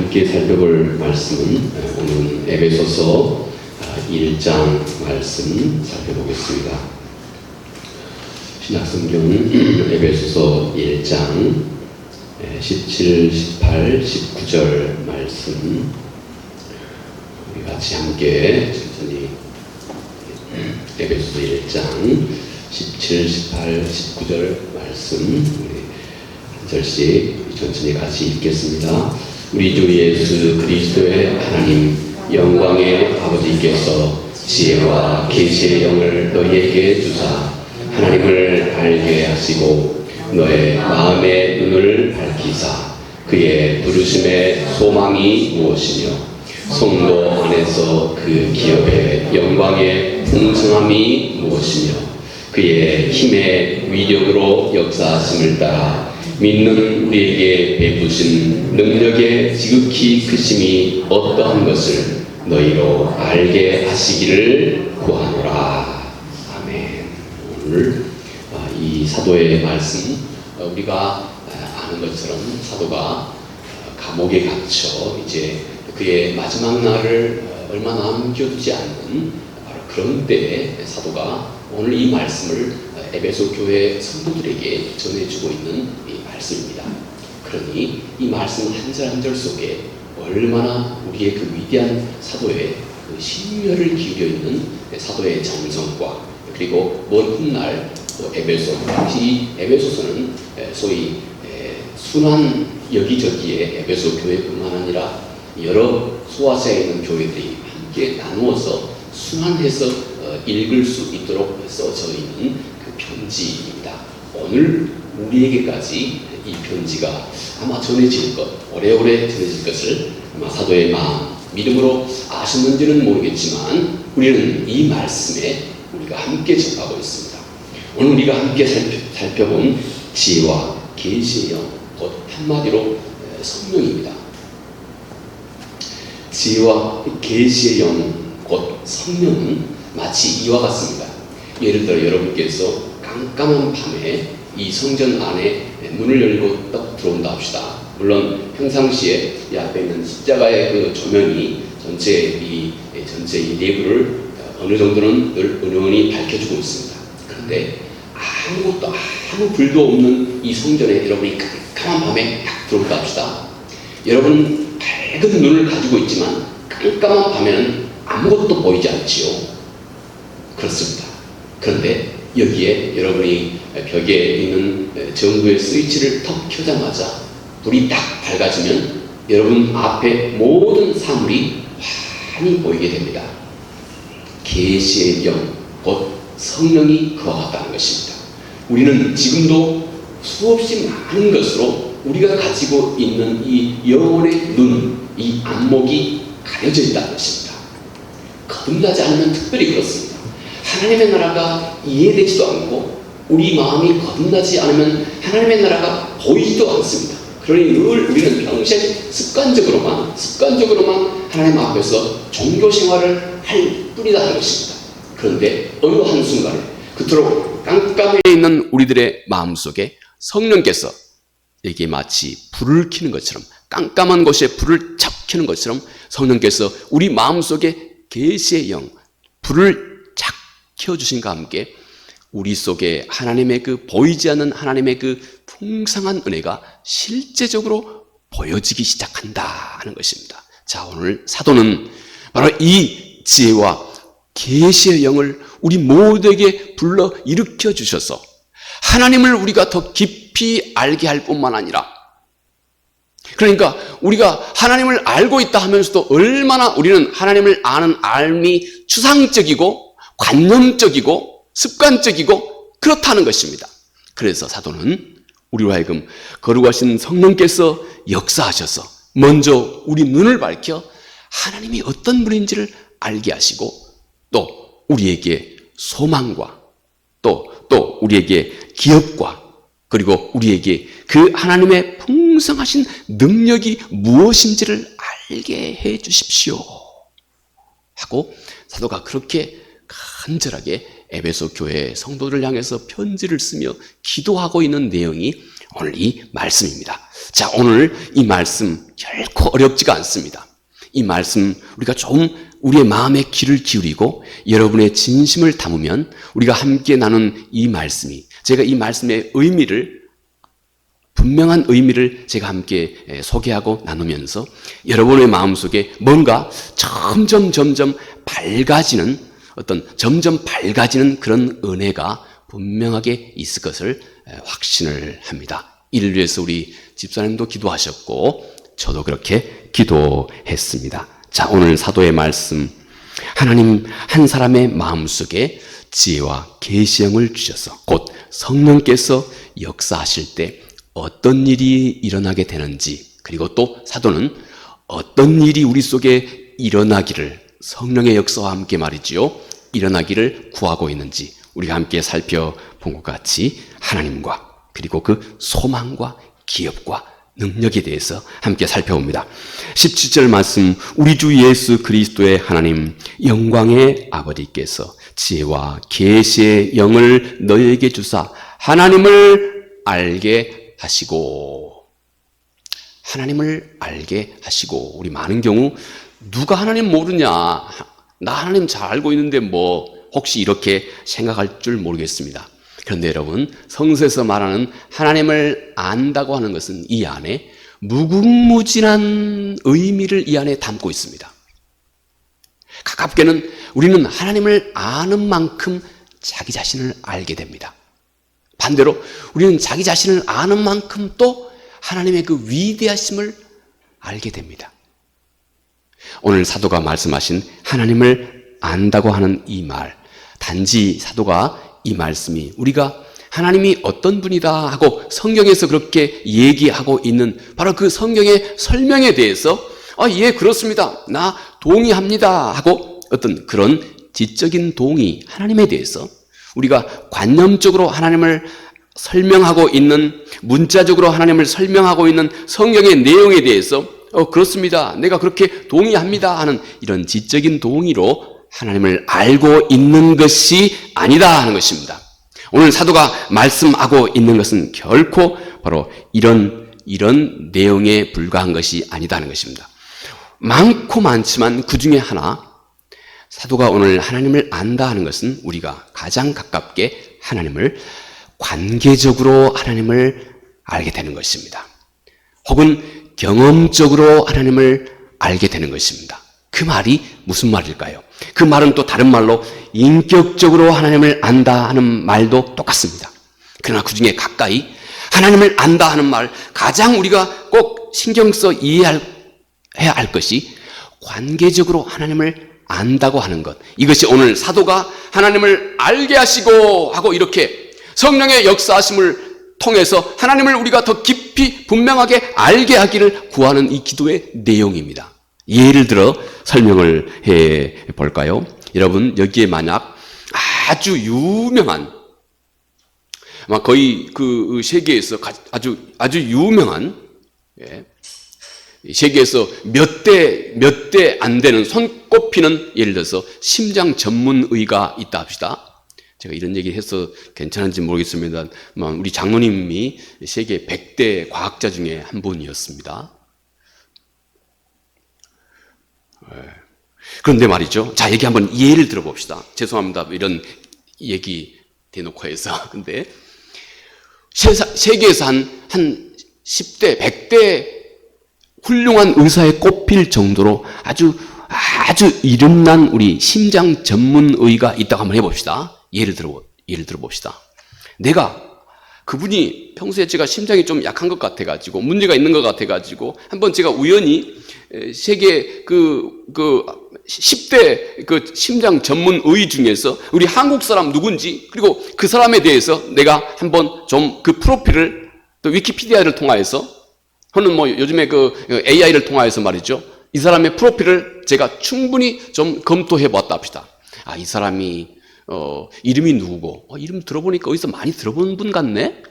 함께 살펴볼 말씀은 오늘 에베소서 1장 말씀 살펴보겠습니다. 신약성경 에베소서 1장 17, 18, 19절 말씀 우리 같이 함께 천천히 에베소서 1장 17, 18, 19절 말씀 우리 한 절씩 천천히 같이 읽겠습니다. 우리 주 예수 그리스도의 하나님 영광의 아버지께서 지혜와 계시의 영을 너희에게 주사 하나님을 알게 하시고 너의 마음의 눈을 밝히사 그의 부르심의 소망이 무엇이며 성도 안에서 그 기업의 영광의 풍성함이 무엇이며 그의 힘의 위력으로 역사하심을 따라 믿는 우리에게 베푸신 능력의 지극히 크심이 어떠한 것을 너희로 알게 하시기를 구하노라. 아멘. 오늘 이 사도의 말씀 우리가 아는 것처럼 사도가 감옥에 갇혀 이제 그의 마지막 날을 얼마 남겨두지 않는 바로 그런 때에 사도가 오늘 이 말씀을 에베소 교회 성도들에게 전해주고 있는 이 말씀입니다. 그러니 이 말씀 한 절 한 절 속에 얼마나 우리의 그 위대한 사도의 그 심려를 기울여 있는 사도의 정성과 그리고 먼 훗날 에베소, 이 에베소서는 소위 순환 여기저기에 에베소 교회뿐만 아니라 여러 소아시아에 있는 교회들이 함께 나누어서 순환해서 읽을 수 있도록 써져 있는 그 편지입니다. 오늘 우리에게까지 이 편지가 아마 전해질 것, 오래오래 전해질 것을 아마 사도의 마음, 믿음으로 아셨는지는 모르겠지만 우리는 이 말씀에 우리가 함께 접하고 있습니다. 오늘 우리가 함께 살펴본 지혜와 계시의 영, 곧 한마디로 성령입니다. 지혜와 계시의 영, 곧 성령은 마치 이와 같습니다. 예를 들어 여러분께서 깜깜한 밤에 이 성전 안에 문을 열고 딱 들어온다 합시다. 물론 평상시에 이 앞에 있는 십자가의 그 조명이 전체 이 내부를 어느 정도는 늘 은은히 밝혀주고 있습니다. 그런데 아무것도 아무 불도 없는 이 성전에 여러분이 깜깜한 밤에 딱 들어온다 합시다. 여러분 밝은 눈을 가지고 있지만 깜깜한 밤에는 아무것도 보이지 않지요. 그렇습니다. 그런데 여기에 여러분이 벽에 있는 전구의 스위치를 턱 켜자마자 불이 딱 밝아지면 여러분 앞에 모든 사물이 환히 보이게 됩니다. 계시의 영, 곧 성령이 그와 같다는 것입니다. 우리는 지금도 수없이 많은 것으로 우리가 가지고 있는 이 영혼의 눈, 이 안목이 가려져 있다는 것입니다. 거듭나지 않으면 특별히 그렇습니다. 하나님의 나라가 이해되지도 않고 우리 마음이 거듭나지 않으면 하나님의 나라가 보이지도 않습니다. 그러니 늘 우리는 평생 습관적으로만 하나님 앞에서 종교 생활을 할 뿐이라는 것입니다. 그런데 어느 한순간에 그토록 깜깜해 있는 우리들의 마음속에 성령께서 이게 마치 불을 켜는 것처럼 깜깜한 곳에 불을 착 켜는 것처럼 성령께서 우리 마음속에 계시의 영, 불을 착 켜주신과 함께 우리 속에 하나님의 그 보이지 않는 하나님의 그 풍성한 은혜가 실제적으로 보여지기 시작한다 하는 것입니다. 자, 오늘 사도는 바로 이 지혜와 계시의 영을 우리 모두에게 불러 일으켜 주셔서 하나님을 우리가 더 깊이 알게 할 뿐만 아니라 그러니까 우리가 하나님을 알고 있다 하면서도 얼마나 우리는 하나님을 아는 알미 추상적이고 관념적이고 습관적이고 그렇다는 것입니다. 그래서 사도는 우리로 하여금 거룩하신 성령께서 역사하셔서 먼저 우리 눈을 밝혀 하나님이 어떤 분인지를 알게 하시고 또 우리에게 소망과 또 우리에게 기업과 그리고 우리에게 그 하나님의 풍성하신 능력이 무엇인지를 알게 해 주십시오 하고 사도가 그렇게 간절하게 에베소 교회 성도들을 향해서 편지를 쓰며 기도하고 있는 내용이 오늘 이 말씀입니다. 자, 오늘 이 말씀 결코 어렵지가 않습니다. 이 말씀 우리가 좀 우리의 마음에 귀를 기울이고 여러분의 진심을 담으면 우리가 함께 나눈 이 말씀이, 제가 이 말씀의 분명한 의미를 제가 함께 소개하고 나누면서 여러분의 마음속에 뭔가 점점 밝아지는 점점 밝아지는 그런 은혜가 분명하게 있을 것을 확신을 합니다. 이를 위해서 우리 집사님도 기도하셨고 저도 그렇게 기도했습니다. 자, 오늘 사도의 말씀, 하나님 한 사람의 마음속에 지혜와 계시형을 주셔서 곧 성령께서 역사하실 때 어떤 일이 일어나게 되는지, 그리고 또 사도는 어떤 일이 우리 속에 일어나기를, 성령의 역사와 함께 말이지요, 일어나기를 구하고 있는지 우리가 함께 살펴본 것 같이 하나님과 그리고 그 소망과 기업과 능력에 대해서 함께 살펴봅니다. 17절 말씀, 우리 주 예수 그리스도의 하나님 영광의 아버지께서 지혜와 계시의 영을 너희에게 주사 하나님을 알게 하시고, 하나님을 알게 하시고. 우리 많은 경우 누가 하나님 모르냐, 나 하나님 잘 알고 있는데 뭐, 혹시 이렇게 생각할 줄 모르겠습니다. 그런데 여러분, 성서에서 말하는 하나님을 안다고 하는 것은 이 안에 무궁무진한 의미를 이 안에 담고 있습니다. 가깝게는 우리는 하나님을 아는 만큼 자기 자신을 알게 됩니다. 반대로 우리는 자기 자신을 아는 만큼 또 하나님의 그 위대하심을 알게 됩니다. 오늘 사도가 말씀하신 하나님을 안다고 하는 이 말, 단지 사도가 이 말씀이 우리가 하나님이 어떤 분이다 하고 성경에서 그렇게 얘기하고 있는 바로 그 성경의 설명에 대해서 예, 그렇습니다, 나 동의합니다 하고 어떤 그런 지적인 동의, 하나님에 대해서 우리가 관념적으로 하나님을 설명하고 있는, 문자적으로 하나님을 설명하고 있는 성경의 내용에 대해서 그렇습니다, 내가 그렇게 동의합니다 하는 이런 지적인 동의로 하나님을 알고 있는 것이 아니다 하는 것입니다. 오늘 사도가 말씀하고 있는 것은 결코 바로 이런 내용에 불과한 것이 아니다 하는 것입니다. 많고 많지만 그 중에 하나, 사도가 오늘 하나님을 안다 하는 것은 우리가 가장 가깝게 하나님을 관계적으로 하나님을 알게 되는 것입니다. 혹은 경험적으로 하나님을 알게 되는 것입니다. 그 말이 무슨 말일까요? 그 말은 또 다른 말로 인격적으로 하나님을 안다 하는 말도 똑같습니다. 그러나 그 중에 가까이 하나님을 안다 하는 말, 가장 우리가 꼭 신경 써 이해해야 할 것이 관계적으로 하나님을 안다고 하는 것. 이것이 오늘 사도가 하나님을 알게 하시고 하고 이렇게 성령의 역사하심을 통해서 하나님을 우리가 더 깊이 분명하게 알게 하기를 구하는 이 기도의 내용입니다. 예를 들어 설명을 해 볼까요? 여러분, 여기에 만약 아주 유명한, 아마 거의 그 세계에서 아주 유명한, 세계에서 몇 대 안 되는 손꼽히는, 예를 들어서 심장 전문의가 있다 합시다. 제가 이런 얘기 해서 괜찮은지 모르겠습니다. 우리 장로님이 세계 100대 과학자 중에 한 분이었습니다. 그런데 말이죠. 자, 여기 한번 예를 들어봅시다. 죄송합니다, 이런 얘기 대놓고 해서. 근데 세계에서 한 10대, 100대 훌륭한 의사에 꼽힐 정도로 아주 이름난 우리 심장 전문의가 있다고 한번 해봅시다. 예를 들어봅시다. 내가 그분이 평소에 제가 심장이 좀 약한 것 같아가지고, 문제가 있는 것 같아가지고, 한번 제가 우연히 세계 10대 그 심장 전문의 중에서 우리 한국 사람 누군지, 그리고 그 사람에 대해서 내가 한번 좀 그 프로필을 또 위키피디아를 통하여서, 혹은 뭐 요즘에 그 AI를 통하여서 말이죠, 이 사람의 프로필을 제가 충분히 좀 검토해 봤다 합시다. 이 사람이 이름이 누구고, 이름 들어보니까 어디서 많이 들어본 분 같네?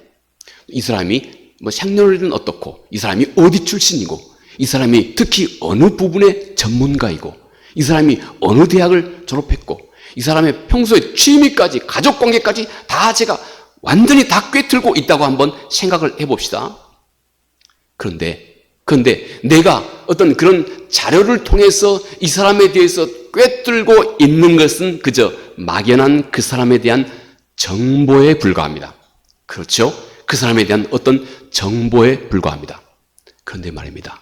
이 사람이 뭐 생년월일은 어떻고, 이 사람이 어디 출신이고, 이 사람이 특히 어느 부분의 전문가이고, 이 사람이 어느 대학을 졸업했고, 이 사람의 평소에 취미까지, 가족관계까지 다 제가 완전히 다 꿰뚫고 있다고 한번 생각을 해봅시다. 그런데 내가 어떤 그런 자료를 통해서 이 사람에 대해서 꿰뚫고 있는 것은 그저 막연한 그 사람에 대한 정보에 불과합니다. 그렇죠? 그 사람에 대한 어떤 정보에 불과합니다. 그런데 말입니다.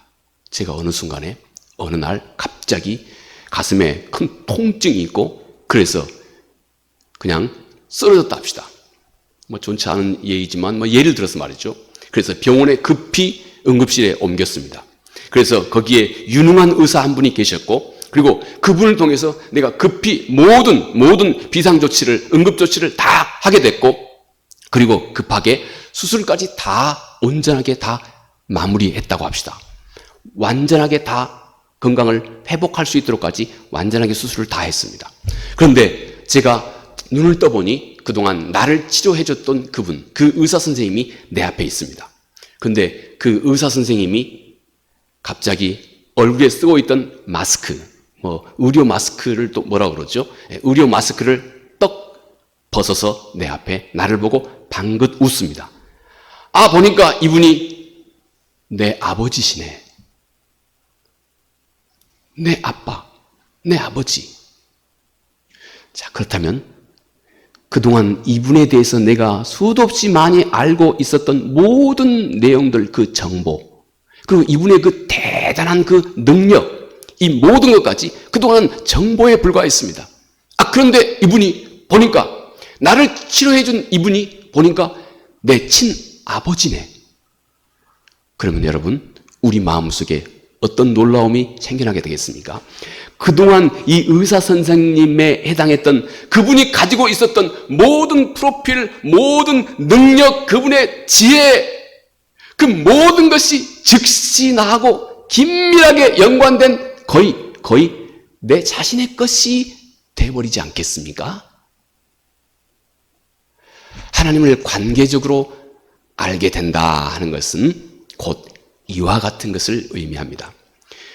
제가 어느 순간에 어느 날 갑자기 가슴에 큰 통증이 있고 그래서 그냥 쓰러졌다 합시다. 좋지 않은 예이지만 예를 들어서 말이죠. 그래서 병원에 급히 응급실에 옮겼습니다. 그래서 거기에 유능한 의사 한 분이 계셨고 그리고 그분을 통해서 내가 급히 모든 비상조치를 응급조치를 다 하게 됐고 그리고 급하게 수술까지 다 온전하게 다 마무리했다고 합시다. 완전하게 다 건강을 회복할 수 있도록까지 완전하게 수술을 다 했습니다. 그런데 제가 눈을 떠보니 그동안 나를 치료해줬던 그분, 그 의사 선생님이 내 앞에 있습니다. 근데 그 의사 선생님이 갑자기 얼굴에 쓰고 있던 마스크, 의료 마스크를 또 뭐라고 그러죠? 의료 마스크를 떡 벗어서 내 앞에 나를 보고 방긋 웃습니다. 보니까 이분이 내 아버지시네. 내 아빠, 내 아버지. 자, 그렇다면 그동안 이분에 대해서 내가 수도 없이 많이 알고 있었던 모든 내용들, 그 정보, 그리고 이분의 그 대단한 그 능력, 이 모든 것까지 그동안 정보에 불과했습니다. 그런데 이분이 보니까, 나를 치료해준 이분이 보니까 내 친아버지네. 그러면 여러분, 우리 마음속에 어떤 놀라움이 생겨나게 되겠습니까? 그동안 이 의사 선생님에 해당했던 그분이 가지고 있었던 모든 프로필, 모든 능력, 그분의 지혜, 그 모든 것이 즉시 나하고 긴밀하게 연관된 거의 내 자신의 것이 되어버리지 않겠습니까? 하나님을 관계적으로 알게 된다 하는 것은 곧 이와 같은 것을 의미합니다.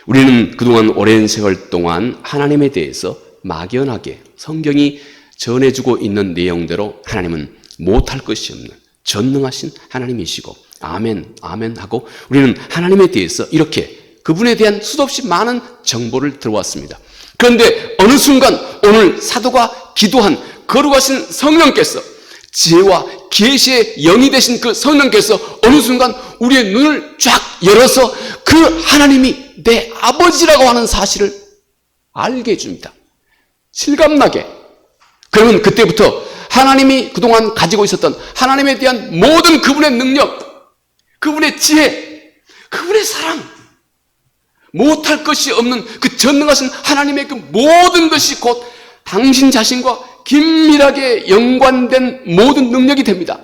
우리는 그동안 오랜 세월 동안 하나님에 대해서 막연하게 성경이 전해주고 있는 내용대로 하나님은 못할 것이 없는 전능하신 하나님이시고 아멘, 아멘 하고 우리는 하나님에 대해서 이렇게 그분에 대한 수없이 많은 정보를 들어왔습니다. 그런데 어느 순간 오늘 사도가 기도한 거룩하신 성령께서 지혜와 계시의 영이 되신 그 성령께서 어느 순간 우리의 눈을 쫙 열어서 그 하나님이 내 아버지라고 하는 사실을 알게 해줍니다. 실감나게. 그러면 그때부터 하나님이 그동안 가지고 있었던 하나님에 대한 모든 그분의 능력, 그분의 지혜, 그분의 사랑, 못할 것이 없는 그 전능하신 하나님의 그 모든 것이 곧 당신 자신과 긴밀하게 연관된 모든 능력이 됩니다.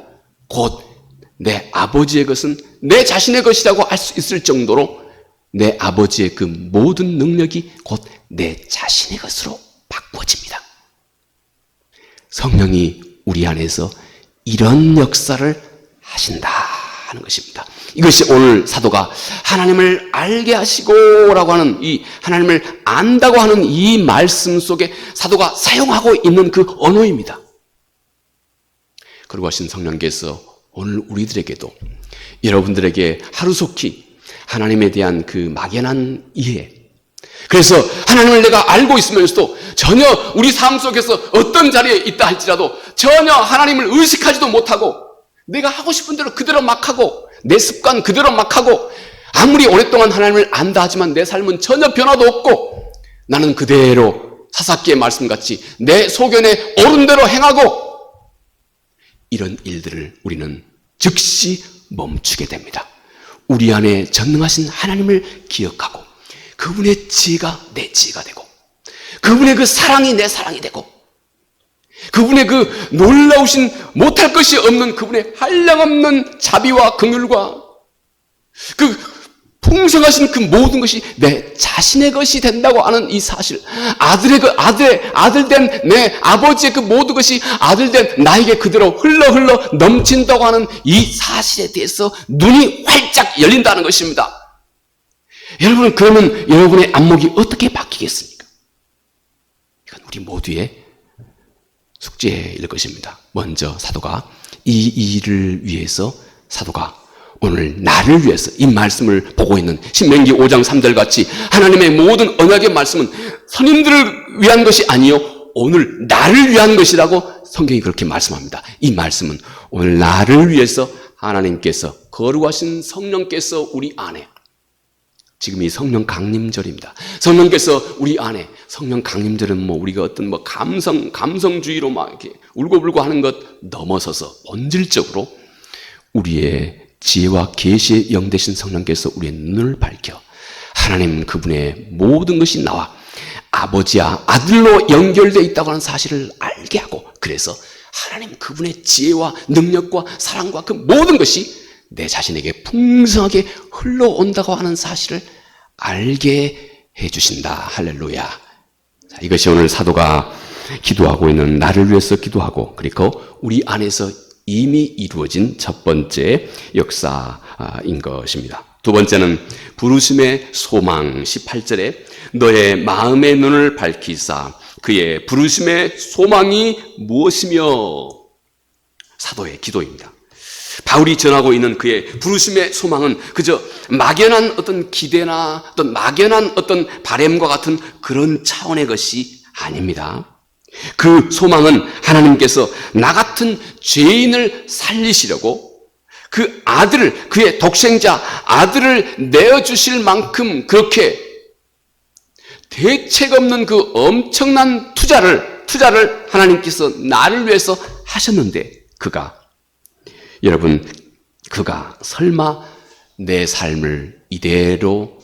곧 내 아버지의 것은 내 자신의 것이라고 알 수 있을 정도로 내 아버지의 그 모든 능력이 곧 내 자신의 것으로 바꿔집니다. 성령이 우리 안에서 이런 역사를 하신다 하는 것입니다. 이것이 오늘 사도가 하나님을 알게 하시고라고 하는 이 하나님을 안다고 하는 이 말씀 속에 사도가 사용하고 있는 그 언어입니다. 그리고 하신 성령께서 오늘 우리들에게도 여러분들에게 하루속히 하나님에 대한 그 막연한 이해, 그래서 하나님을 내가 알고 있으면서도 전혀 우리 삶 속에서 어떤 자리에 있다 할지라도 전혀 하나님을 의식하지도 못하고 내가 하고 싶은 대로 그대로 막 하고 내 습관 그대로 막 하고 아무리 오랫동안 하나님을 안다 하지만 내 삶은 전혀 변화도 없고 나는 그대로 사사기의 말씀같이 내 소견에 옳은 대로 행하고 이런 일들을 우리는 즉시 멈추게 됩니다. 우리 안에 전능하신 하나님을 기억하고 그분의 지혜가 내 지혜가 되고 그분의 그 사랑이 내 사랑이 되고 그분의 그 놀라우신 못할 것이 없는 그분의 한량없는 자비와 긍휼과 그 풍성하신 그 모든 것이 내 자신의 것이 된다고 하는 이 사실, 아들된 내 아버지의 그 모든 것이 아들된 나에게 그대로 흘러 넘친다고 하는 이 사실에 대해서 눈이 활짝 열린다는 것입니다. 여러분, 그러면 여러분의 안목이 어떻게 바뀌겠습니까? 이건 우리 모두의 숙제. 축제일 것입니다. 먼저 사도가 이 일을 위해서 사도가 오늘 나를 위해서 이 말씀을 보고 있는 신명기 5장 3절 같이 하나님의 모든 언약의 말씀은 선임들을 위한 것이 아니요 오늘 나를 위한 것이라고 성경이 그렇게 말씀합니다. 이 말씀은 오늘 나를 위해서 하나님께서 거룩하신 성령께서 우리 안에, 지금 이 성령 강림절입니다. 성령께서 우리 안에, 성령 강림절은 우리가 어떤 감성주의로 막 이렇게 울고불고 하는 것 넘어서서 본질적으로 우리의 지혜와 계시의 영 되신 성령께서 우리의 눈을 밝혀 하나님 그분의 모든 것이 나와 아버지와 아들로 연결되어 있다고 하는 사실을 알게 하고, 그래서 하나님 그분의 지혜와 능력과 사랑과 그 모든 것이 내 자신에게 풍성하게 흘러온다고 하는 사실을 알게 해주신다. 할렐루야. 자, 이것이 오늘 사도가 기도하고 있는 나를 위해서 기도하고, 그리고 우리 안에서 이미 이루어진 첫 번째 역사인 것입니다. 두 번째는 부르심의 소망. 18절에 너의 마음의 눈을 밝히사 그의 부르심의 소망이 무엇이며, 사도의 기도입니다. 바울이 전하고 있는 그의 부르심의 소망은 그저 막연한 어떤 기대나 어떤 막연한 어떤 바램과 같은 그런 차원의 것이 아닙니다. 그 소망은 하나님께서 나 같은 죄인을 살리시려고 그 아들을, 그의 독생자 아들을 내어주실 만큼 그렇게 대책 없는 그 엄청난 투자를 하나님께서 나를 위해서 하셨는데, 그가 설마 내 삶을 이대로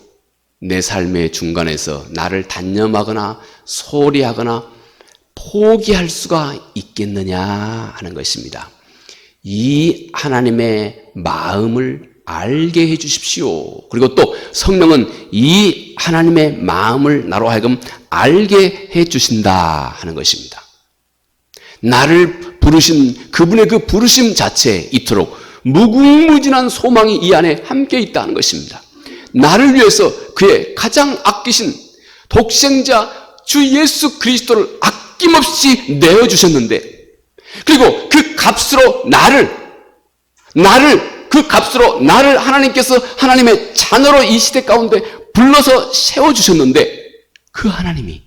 내 삶의 중간에서 나를 단념하거나 소리하거나 포기할 수가 있겠느냐 하는 것입니다. 이 하나님의 마음을 알게 해 주십시오. 그리고 또 성령은 이 하나님의 마음을 나로 하여금 알게 해 주신다 하는 것입니다. 나를 부르신 그분의 그 부르심 자체에 이토록 무궁무진한 소망이 이 안에 함께 있다는 것입니다. 나를 위해서 그의 가장 아끼신 독생자 주 예수 그리스도를 아낌없이 내어주셨는데, 그리고 그 값으로 나를 하나님께서 하나님의 자녀로 이 시대 가운데 불러서 세워주셨는데, 그 하나님이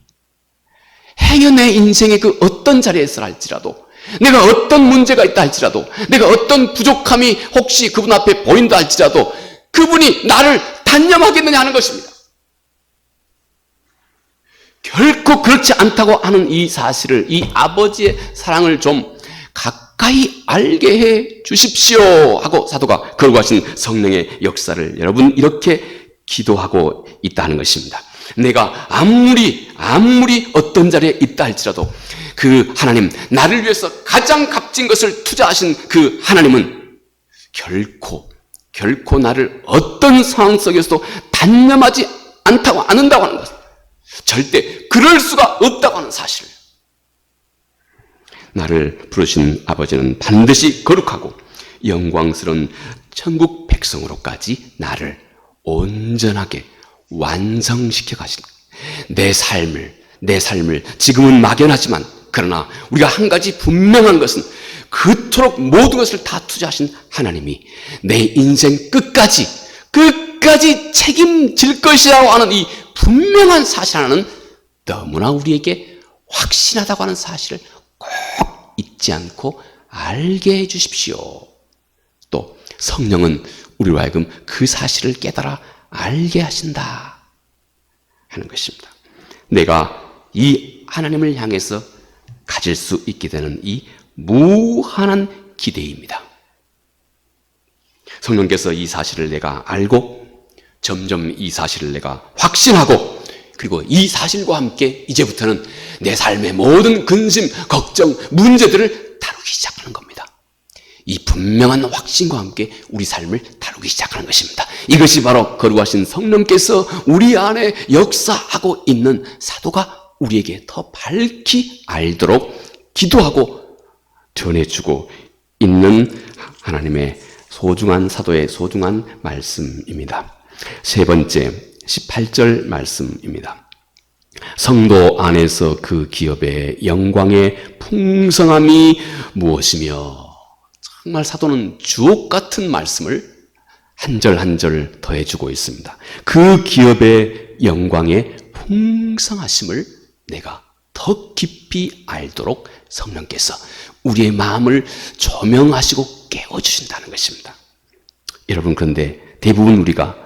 행여 내 인생의 그 어떤 자리에 있어 할지라도, 내가 어떤 문제가 있다 할지라도, 내가 어떤 부족함이 혹시 그분 앞에 보인다 할지라도 그분이 나를 단념하겠느냐 하는 것입니다. 결코 그렇지 않다고 하는 이 사실을, 이 아버지의 사랑을 좀 가까이 알게 해 주십시오 하고 사도가 거룩하신 성령의 역사를 여러분 이렇게 기도하고 있다는 것입니다. 내가 아무리 어떤 자리에 있다 할지라도 그 하나님, 나를 위해서 가장 값진 것을 투자하신 그 하나님은 결코 나를 어떤 상황 속에서도 단념하지 않는다고 하는 것, 절대 그럴 수가 없다고 하는 사실. 나를 부르신 아버지는 반드시 거룩하고 영광스러운 천국 백성으로까지 나를 온전하게 완성시켜 가신, 내 삶을 지금은 막연하지만 그러나 우리가 한 가지 분명한 것은 그토록 모든 것을 다 투자하신 하나님이 내 인생 끝까지 책임질 것이라고 하는 이 분명한 사실 하나는 너무나 우리에게 확신하다고 하는 사실을 꼭 잊지 않고 알게 해 주십시오. 또 성령은 우리로 하여금 그 사실을 깨달아 알게 하신다 하는 것입니다. 내가 이 하나님을 향해서 가질 수 있게 되는 이 무한한 기대입니다. 성령께서 이 사실을 내가 알고 점점 이 사실을 내가 확신하고, 그리고 이 사실과 함께 이제부터는 내 삶의 모든 근심, 걱정, 문제들을 다루기 시작하는 겁니다. 이 분명한 확신과 함께 우리 삶을 다루기 시작하는 것입니다. 이것이 바로 거룩하신 성령께서 우리 안에 역사하고 있는 사도가 우리에게 더 밝히 알도록 기도하고 전해주고 있는 하나님의 소중한 사도의 소중한 말씀입니다. 세 번째 18절 말씀입니다. 성도 안에서 그 기업의 영광의 풍성함이 무엇이며, 정말 사도는 주옥 같은 말씀을 한 절 한 절 더해주고 있습니다. 그 기업의 영광의 풍성하심을 내가 더 깊이 알도록 성령께서 우리의 마음을 조명하시고 깨워주신다는 것입니다. 여러분, 그런데 대부분 우리가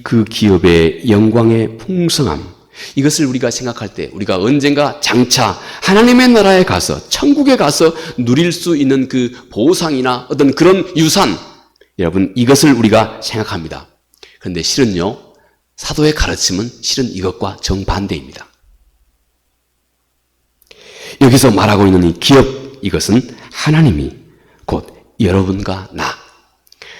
그 기업의 영광의 풍성함, 이것을 우리가 생각할 때 우리가 언젠가 장차 하나님의 나라에 가서, 천국에 가서 누릴 수 있는 그 보상이나 어떤 그런 유산, 여러분, 이것을 우리가 생각합니다. 그런데 실은요, 사도의 가르침은 실은 이것과 정반대입니다. 여기서 말하고 있는 이 기업, 이것은 하나님이 곧 여러분과 나,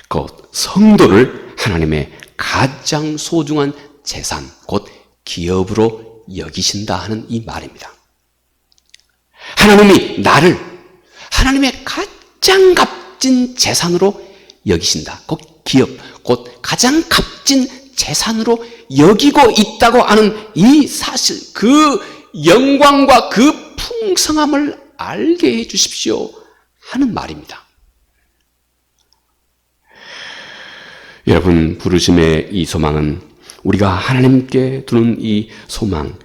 곧 성도를 하나님의 가장 소중한 재산, 곧 기업으로 여기신다 하는 이 말입니다. 하나님이 나를 하나님의 가장 값진 재산으로 여기신다. 곧 기업, 곧 가장 값진 재산으로 여기고 있다고 하는 이 사실, 그 영광과 그 풍성함을 알게 해 주십시오 하는 말입니다. 여러분, 부르심의 이 소망은 우리가 하나님께 두는 이 소망,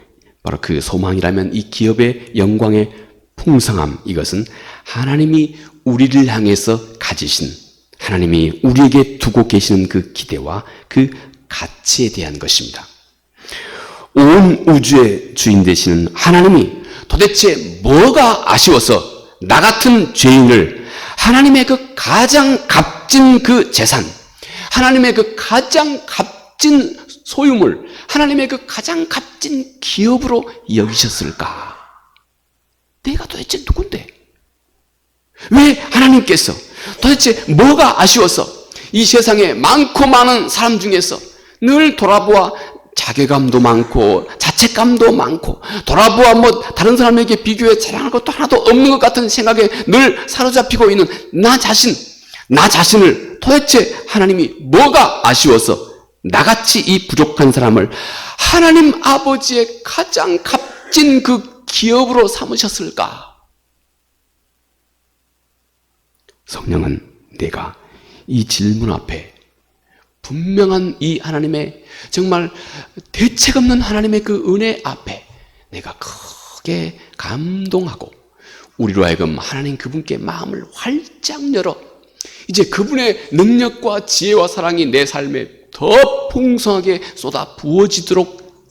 바로 그 소망이라면 이 기업의 영광의 풍성함, 이것은 하나님이 우리를 향해서 가지신, 하나님이 우리에게 두고 계시는 그 기대와 그 가치에 대한 것입니다. 온 우주의 주인 되시는 하나님이 도대체 뭐가 아쉬워서 나 같은 죄인을 하나님의 그 가장 값진 그 재산, 하나님의 그 가장 값진 소유물, 하나님의 그 가장 값진 기업으로 여기셨을까? 내가 도대체 누군데? 왜 하나님께서 도대체 뭐가 아쉬워서 이 세상에 많고 많은 사람 중에서 늘 돌아보아 자괴감도 많고 자책감도 많고 돌아보아 다른 사람에게 비교해 자랑할 것도 하나도 없는 것 같은 생각에 늘 사로잡히고 있는 나 자신을 도대체 하나님이 뭐가 아쉬워서 나같이 이 부족한 사람을 하나님 아버지의 가장 값진 그 기업으로 삼으셨을까? 성령은 내가 이 질문 앞에 분명한 이 하나님의 정말 대책 없는 하나님의 그 은혜 앞에 내가 크게 감동하고 우리로 하여금 하나님 그분께 마음을 활짝 열어 이제 그분의 능력과 지혜와 사랑이 내 삶에 더 풍성하게 쏟아 부어지도록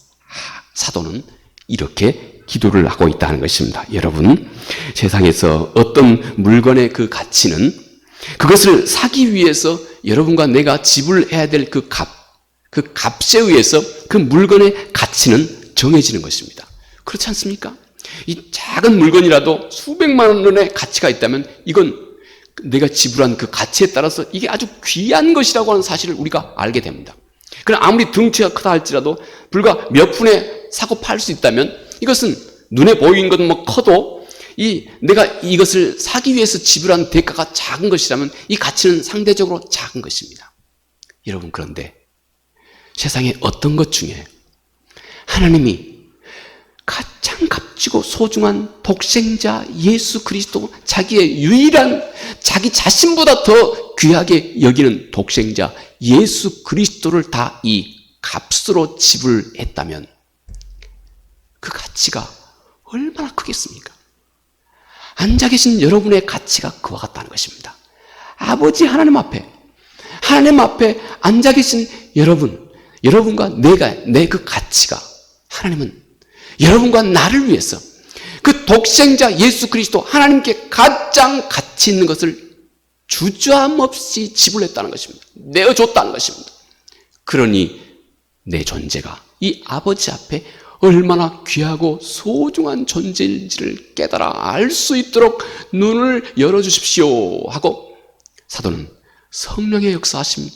사도는 이렇게 기도를 하고 있다는 것입니다. 여러분, 세상에서 어떤 물건의 그 가치는 그것을 사기 위해서 여러분과 내가 지불해야 될 그 값에 의해서 그 물건의 가치는 정해지는 것입니다. 그렇지 않습니까? 이 작은 물건이라도 수백만 원의 가치가 있다면 이건 내가 지불한 그 가치에 따라서 이게 아주 귀한 것이라고 하는 사실을 우리가 알게 됩니다. 그러나 아무리 덩치가 크다 할지라도 불과 몇 푼에 사고 팔 수 있다면 이것은 눈에 보이는 건 커도 내가 이것을 사기 위해서 지불한 대가가 작은 것이라면 이 가치는 상대적으로 작은 것입니다. 여러분, 그런데 세상에 어떤 것 중에 하나님이 가장 값지고 소중한 독생자 예수 그리스도, 자기의 유일한 자기 자신보다 더 귀하게 여기는 독생자 예수 그리스도를 다 이 값으로 지불했다면 그 가치가 얼마나 크겠습니까? 앉아 계신 여러분의 가치가 그와 같다는 것입니다. 아버지 하나님 앞에 앉아 계신 여러분과 내 그 가치가, 하나님은 여러분과 나를 위해서 그 독생자 예수 그리스도 하나님께 가장 가치 있는 것을 주저함 없이 지불했다는 것입니다. 내어줬다는 것입니다. 그러니 내 존재가 이 아버지 앞에 얼마나 귀하고 소중한 존재인지를 깨달아 알 수 있도록 눈을 열어주십시오 하고 사도는 성령의 역사하심,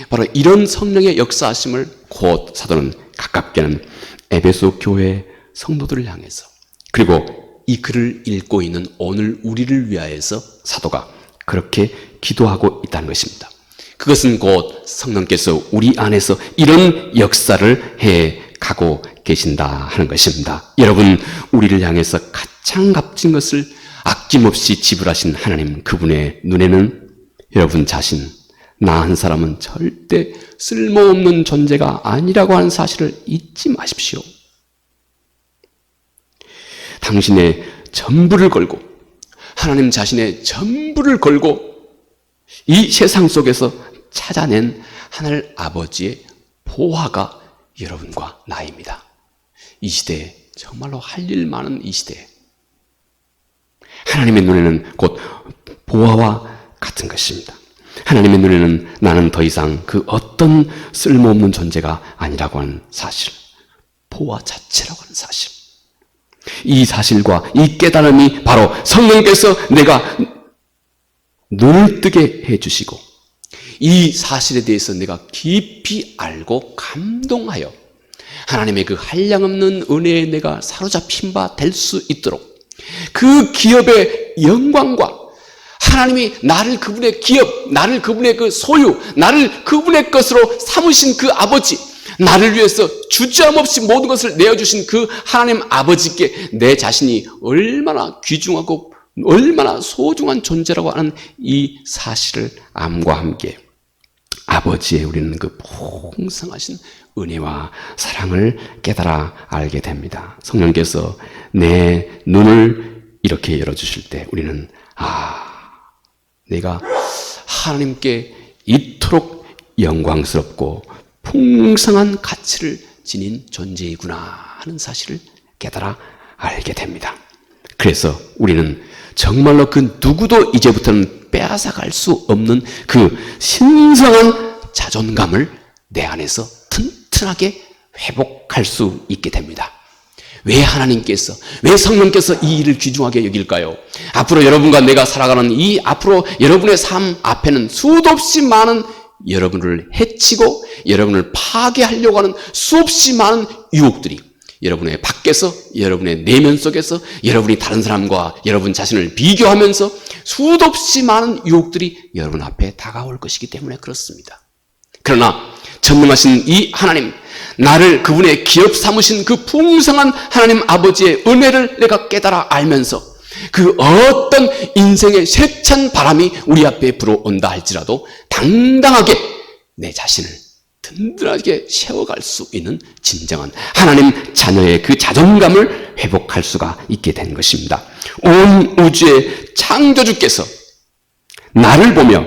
바로 이런 성령의 역사하심을 곧 사도는 가깝게는 에베소 교회 성도들을 향해서, 그리고 이 글을 읽고 있는 오늘 우리를 위하여서 사도가 그렇게 기도하고 있다는 것입니다. 그것은 곧 성령께서 우리 안에서 이런 역사를 해 가고 계신다 하는 것입니다. 여러분, 우리를 향해서 가장 값진 것을 아낌없이 지불하신 하나님, 그분의 눈에는 여러분 자신, 나 한 사람은 절대 쓸모없는 존재가 아니라고 하는 사실을 잊지 마십시오. 당신의 전부를 걸고, 하나님 자신의 전부를 걸고 이 세상 속에서 찾아낸 하늘 아버지의 보화가 여러분과 나입니다. 이 시대에, 정말로 할 일 많은 이 시대에 하나님의 눈에는 곧 보화와 같은 것입니다. 하나님의 눈에는 나는 더 이상 그 어떤 쓸모없는 존재가 아니라고 하는 사실, 보화 자체라고 하는 사실, 이 사실과 이 깨달음이 바로 성령께서 내가 눈을 뜨게 해주시고 이 사실에 대해서 내가 깊이 알고 감동하여 하나님의 그 한량없는 은혜에 내가 사로잡힌 바 될 수 있도록 그 기업의 영광과 하나님이 나를 그분의 기업, 나를 그분의 그 소유, 나를 그분의 것으로 삼으신 그 아버지, 나를 위해서 주저함 없이 모든 것을 내어주신 그 하나님 아버지께 내 자신이 얼마나 귀중하고 얼마나 소중한 존재라고 하는 이 사실을 암과 함께 아버지의 우리는 그 풍성하신 은혜와 사랑을 깨달아 알게 됩니다. 성령께서 내 눈을 이렇게 열어주실 때 우리는 내가 하나님께 이토록 영광스럽고 풍성한 가치를 지닌 존재이구나 하는 사실을 깨달아 알게 됩니다. 그래서 우리는 정말로 그 누구도 이제부터는 빼앗아갈 수 없는 그 신성한 자존감을 내 안에서 튼튼하게 회복할 수 있게 됩니다. 왜 하나님께서, 왜 성령께서 이 일을 귀중하게 여길까요? 앞으로 여러분과 내가 살아가는 이 앞으로 여러분의 삶 앞에는 수도 없이 많은 여러분을 해치고 여러분을 파괴하려고 하는 수없이 많은 유혹들이 여러분의 밖에서, 여러분의 내면 속에서, 여러분이 다른 사람과 여러분 자신을 비교하면서 수도 없이 많은 유혹들이 여러분 앞에 다가올 것이기 때문에 그렇습니다. 그러나 전능하신 이 하나님, 나를 그분의 기업 삼으신 그 풍성한 하나님 아버지의 은혜를 내가 깨달아 알면서 그 어떤 인생의 세찬 바람이 우리 앞에 불어온다 할지라도 당당하게 내 자신을 든든하게 세워갈 수 있는 진정한 하나님 자녀의 그 자존감을 회복할 수가 있게 된 것입니다. 온 우주의 창조주께서 나를 보며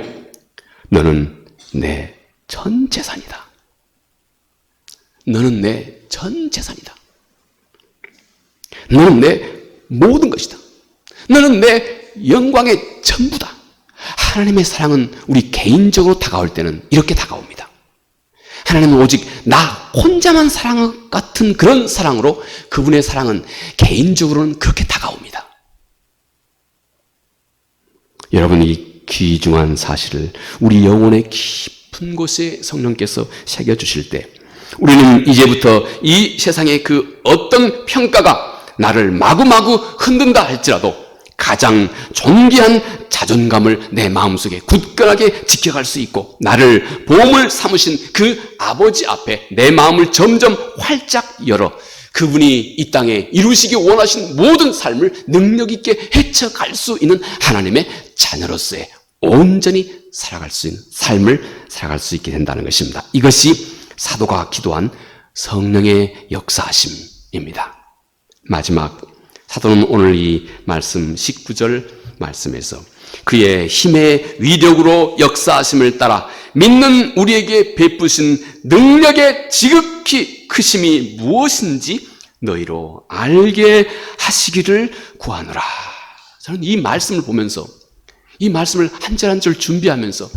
너는 내 전 재산이다. 너는 내 전 재산이다. 너는 내 모든 것이다. 너는 내 영광의 전부다. 하나님의 사랑은 우리 개인적으로 다가올 때는 이렇게 다가옵니다. 하나님은 오직 나 혼자만 사랑 같은 그런 사랑으로 그분의 사랑은 개인적으로는 그렇게 다가옵니다. 여러분, 이 귀중한 사실을 우리 영혼의 깊은 곳에 성령께서 새겨주실 때 우리는 이제부터 이 세상의 그 어떤 평가가 나를 마구마구 흔든다 할지라도 가장 존귀한 자존감을 내 마음속에 굳건하게 지켜갈 수 있고 나를 보물 삼으신 그 아버지 앞에 내 마음을 점점 활짝 열어 그분이 이 땅에 이루시기 원하신 모든 삶을 능력 있게 헤쳐갈 수 있는 하나님의 자녀로서의 온전히 살아갈 수 있는 삶을 살아갈 수 있게 된다는 것입니다. 이것이 사도가 기도한 성령의 역사하심입니다. 마지막 사도는 오늘 이 말씀 19절 말씀에서 그의 힘의 위력으로 역사하심을 따라 믿는 우리에게 베푸신 능력의 지극히 크심이 무엇인지 너희로 알게 하시기를 구하노라. 저는 이 말씀을 보면서 이 말씀을 한 절 한 절 준비하면서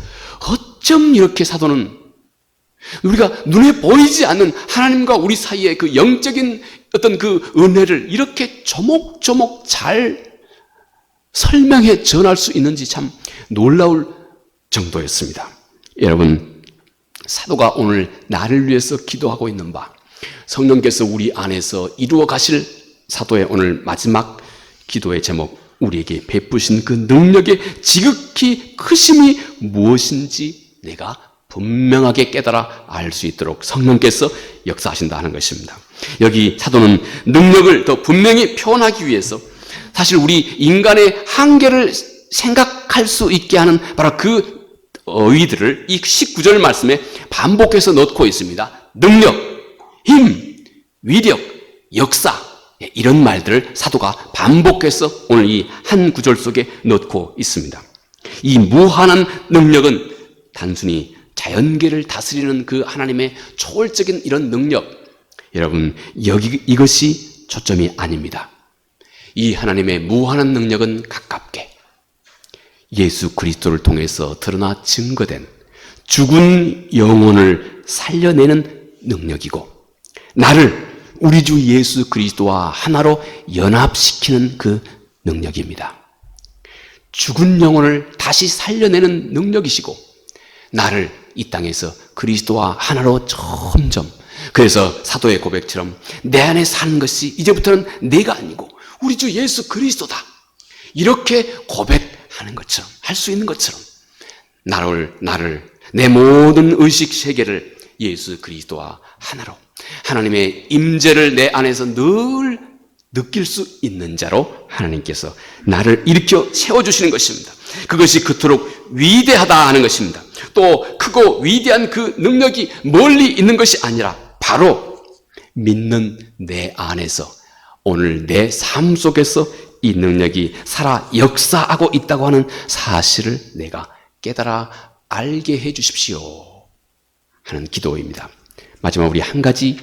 어쩜 이렇게 사도는 우리가 눈에 보이지 않는 하나님과 우리 사이의 그 영적인 어떤 그 은혜를 이렇게 조목조목 잘 설명해 전할 수 있는지 참 놀라울 정도였습니다. 여러분, 사도가 오늘 나를 위해서 기도하고 있는 바 성령께서 우리 안에서 이루어 가실 사도의 오늘 마지막 기도의 제목, 우리에게 베푸신 그 능력의 지극히 크심이 무엇인지 내가 분명하게 깨달아 알 수 있도록 성령께서 역사하신다 하는 것입니다. 여기 사도는 능력을 더 분명히 표현하기 위해서 사실 우리 인간의 한계를 생각할 수 있게 하는 바로 그 어휘들을 이 19절 말씀에 반복해서 넣고 있습니다. 능력, 힘, 위력, 역사, 이런 말들을 사도가 반복해서 오늘 이 한 구절 속에 넣고 있습니다. 이 무한한 능력은 단순히 자연계를 다스리는 그 하나님의 초월적인 이런 능력, 여러분 이것이 초점이 아닙니다. 이 하나님의 무한한 능력은 가깝게 예수 그리스도를 통해서 드러나 증거된 죽은 영혼을 살려내는 능력이고, 나를 우리 주 예수 그리스도와 하나로 연합시키는 그 능력입니다. 죽은 영혼을 다시 살려내는 능력이시고, 나를 이 땅에서 그리스도와 하나로 점점, 그래서 사도의 고백처럼 내 안에 사는 것이 이제부터는 내가 아니고 우리 주 예수 그리스도다, 이렇게 고백하는 것처럼, 할 수 있는 것처럼 나를 내 모든 의식 세계를 예수 그리스도와 하나로, 하나님의 임재를 내 안에서 늘 느낄 수 있는 자로 하나님께서 나를 일으켜 세워주시는 것입니다. 그것이 그토록 위대하다 하는 것입니다. 또 크고 위대한 그 능력이 멀리 있는 것이 아니라 바로 믿는 내 안에서, 오늘 내 삶 속에서 이 능력이 살아 역사하고 있다고 하는 사실을 내가 깨달아 알게 해 주십시오 하는 기도입니다. 마지막 우리 한 가지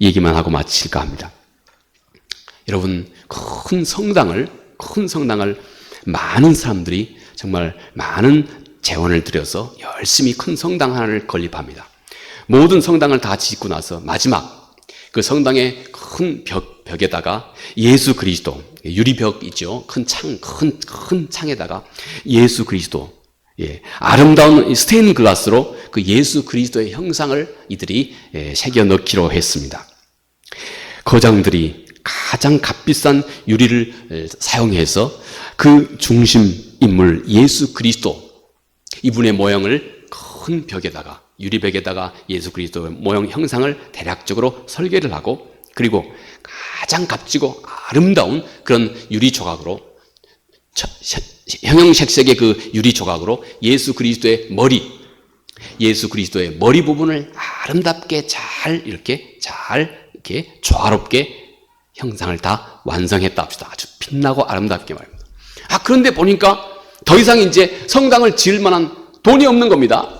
얘기만 하고 마칠까 합니다. 여러분, 큰 성당을 많은 사람들이 정말 많은 재원을 들여서 열심히 큰 성당 하나를 건립합니다. 모든 성당을 다 짓고 나서 마지막 그 성당의 큰 벽에다가 예수 그리스도, 유리벽 있죠. 큰 창에다가 예수 그리스도, 아름다운 스테인 글라스로 그 예수 그리스도의 형상을 이들이 새겨 넣기로 했습니다. 거장들이 가장 값비싼 유리를 사용해서 그 중심 인물 예수 그리스도, 이분의 모형을 큰 벽에다가, 유리벽에다가 예수 그리스도의 모형 형상을 대략적으로 설계를 하고, 그리고 가장 값지고 아름다운 그런 유리 조각으로, 형형색색의 그 유리 조각으로 예수 그리스도의 머리 부분을 아름답게 잘 이렇게 조화롭게 형상을 다 완성했다 합시다. 아주 빛나고 아름답게 말입니다. 그런데 보니까 더 이상 이제 성당을 지을 만한 돈이 없는 겁니다.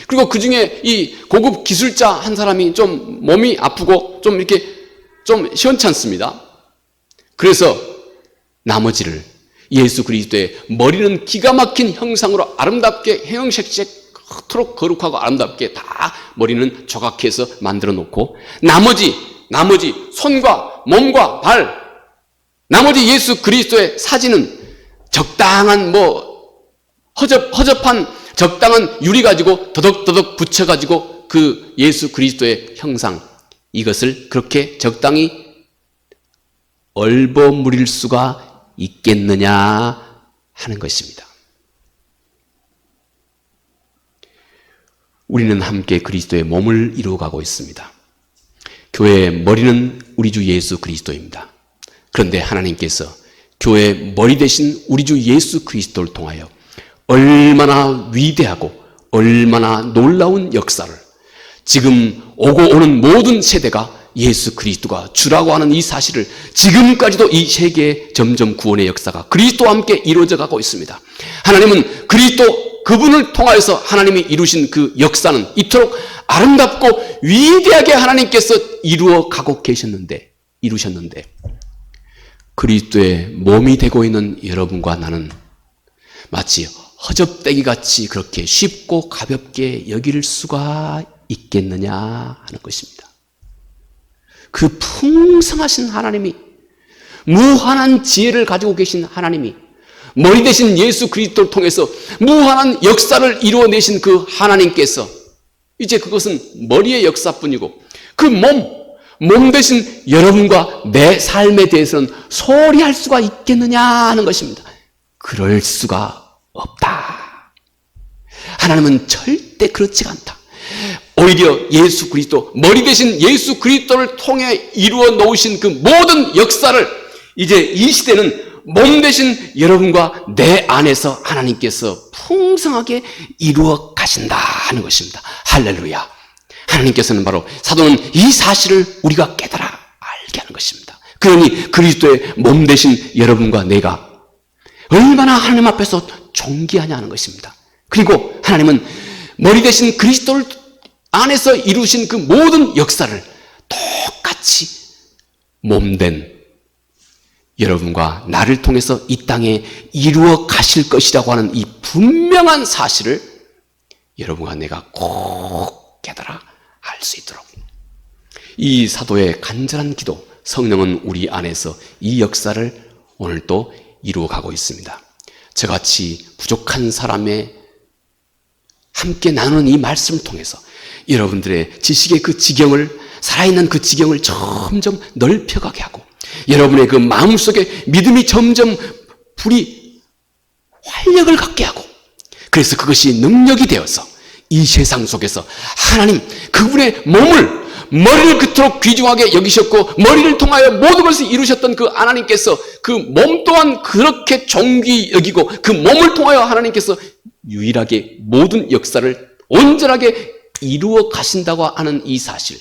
그리고 그 중에 이 고급 기술자 한 사람이 좀 몸이 아프고 좀 이렇게 좀 시원찮습니다. 그래서 나머지를 예수 그리스도의 머리는 기가 막힌 형상으로 아름답게 형형색색 그토록 거룩하고 아름답게 다 머리는 조각해서 만들어 놓고, 나머지 손과 몸과 발, 나머지 예수 그리스도의 사진은 적당한 허접한 적당한 유리 가지고 더덕더덕 붙여가지고 그 예수 그리스도의 형상, 이것을 그렇게 적당히 얼버무릴 수가 있겠느냐 하는 것입니다. 우리는 함께 그리스도의 몸을 이루어가고 있습니다. 교회의 머리는 우리 주 예수 그리스도입니다. 그런데 하나님께서 교회의 머리 대신 우리 주 예수 그리스도를 통하여 얼마나 위대하고 얼마나 놀라운 역사를, 지금 오고 오는 모든 세대가 예수 그리스도가 주라고 하는 이 사실을 지금까지도 이 세계의 점점 구원의 역사가 그리스도와 함께 이루어져 가고 있습니다. 하나님은 그리스도, 그분을 통하여서 하나님이 이루신 그 역사는 이토록 아름답고 위대하게 하나님께서 이루어 가고 이루셨는데 그리스도의 몸이 되고 있는 여러분과 나는 마치 허접대기 같이 그렇게 쉽고 가볍게 여길 수가 있겠느냐 하는 것입니다. 그 풍성하신 하나님이, 무한한 지혜를 가지고 계신 하나님이, 머리 대신 예수 그리스도를 통해서 무한한 역사를 이루어내신 그 하나님께서 이제 그것은 머리의 역사뿐이고 그 몸 대신 여러분과 내 삶에 대해서는 소리할 수가 있겠느냐 하는 것입니다. 그럴 수가 없다. 하나님은 절대 그렇지가 않다. 오히려 예수 그리스도, 머리 대신 예수 그리스도를 통해 이루어 놓으신 그 모든 역사를 이제 이 시대는 몸 대신 여러분과 내 안에서 하나님께서 풍성하게 이루어 가신다 하는 것입니다. 할렐루야. 하나님께서는 바로 사도는 이 사실을 우리가 깨달아 알게 하는 것입니다. 그러니 그리스도의 몸 대신 여러분과 내가 얼마나 하나님 앞에서 존귀하냐 하는 것입니다. 그리고 하나님은 머리 대신 그리스도를 안에서 이루신 그 모든 역사를 똑같이 몸된 여러분과 나를 통해서 이 땅에 이루어 가실 것이라고 하는 이 분명한 사실을 여러분과 내가 꼭 깨달아 알 수 있도록 이 사도의 간절한 기도, 성령은 우리 안에서 이 역사를 오늘도 이루어가고 있습니다. 저같이 부족한 사람의 함께 나누는 이 말씀을 통해서 여러분들의 지식의 그 지경을, 살아있는 그 지경을 점점 넓혀가게 하고 여러분의 그 마음속에 믿음이 점점 불이 활력을 갖게 하고 그래서 그것이 능력이 되어서 이 세상 속에서 하나님 그분의 몸을 머리를 그토록 귀중하게 여기셨고 머리를 통하여 모든 것을 이루셨던 그 하나님께서 그 몸 또한 그렇게 존귀 여기고 그 몸을 통하여 하나님께서 유일하게 모든 역사를 온전하게 이루어 가신다고 하는 이 사실,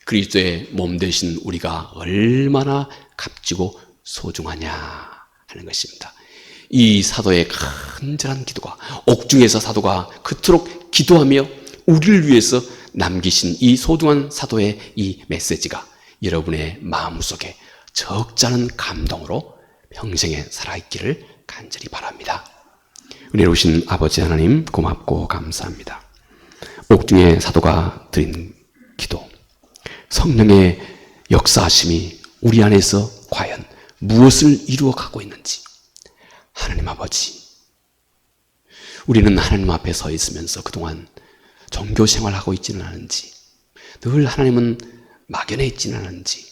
그리스도의 몸 되신 우리가 얼마나 값지고 소중하냐 하는 것입니다. 이 사도의 간절한 기도가, 옥중에서 사도가 그토록 기도하며 우리를 위해서 남기신 이 소중한 사도의 이 메시지가 여러분의 마음속에 적잖은 감동으로 평생에 살아있기를 간절히 바랍니다. 은혜로우신 아버지 하나님 고맙고 감사합니다. 옥중의 사도가 드린 기도, 성령의 역사하심이 우리 안에서 과연 무엇을 이루어가고 있는지 하나님 아버지, 우리는 하나님 앞에 서 있으면서 그동안 종교 생활하고 있지는 않은지, 늘 하나님은 막연해 있지는 않은지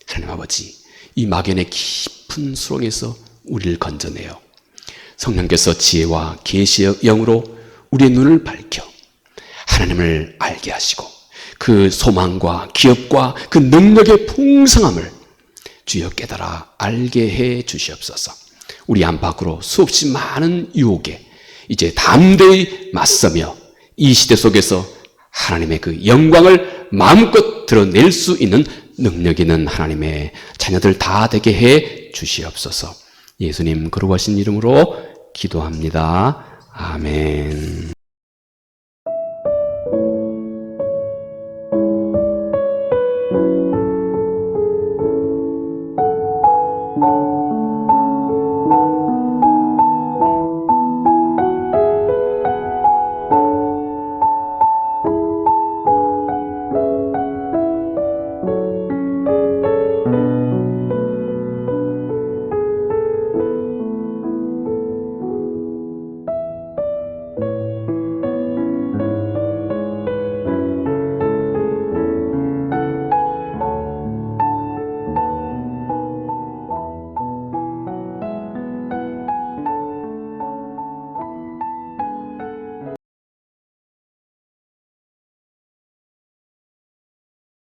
하나님 아버지, 이 막연의 깊은 수렁에서 우리를 건져내어 성령께서 지혜와 계시의 영으로 우리의 눈을 밝혀 하나님을 알게 하시고 그 소망과 기업과 그 능력의 풍성함을 주여 깨달아 알게 해 주시옵소서. 우리 안팎으로 수없이 많은 유혹에 이제 담대히 맞서며 이 시대 속에서 하나님의 그 영광을 마음껏 드러낼 수 있는 능력 있는 하나님의 자녀들 다 되게 해 주시옵소서. 예수님 거룩하신 이름으로 기도합니다. 아멘.